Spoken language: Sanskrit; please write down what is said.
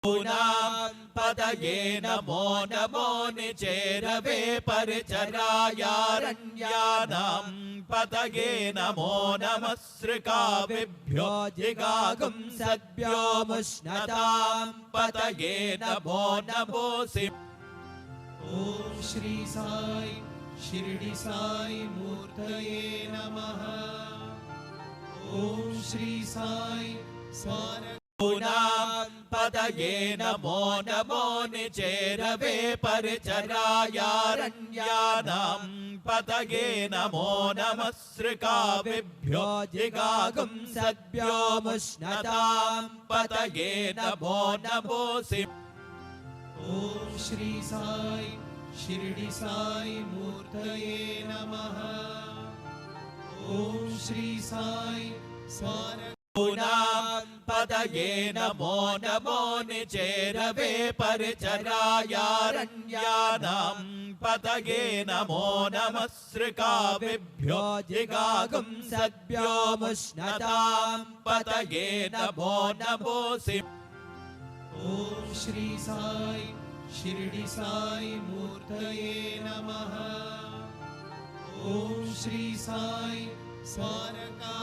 पूनां पतये नमो नमो निचेरवे परिचरायारण्यानां पतये नमो नमः सृकाविभ्यो जिगागुंसद्भ्यो मुष्णतां पतये नमो नमोऽसि। ओम श्री साई शिरडी साई मूर्तये नमः। ओम श्री साई स्वार पूनां पतये नमो नमो निचेरवे परिचरायारण्यानां पतये नमो नमः सृकाविभ्यो जिगागुंसद्भ्यो मुष्णतां पतये नमो नमोऽसि। ओम श्री साई शिरडी साई मूर्तये नमः। ओम श्री साई स्वार पूनां पतये नमो नमो निचेरवे परिचरायारण्यानां पतये नमो नमः सृकाविभ्यो जिगागुंसद्भ्यो मुष्णतां पतये नमो नमोऽसि। ओम श्री साई शिरडी साई मूर्तये नमः। ओम श्री साई स्वारका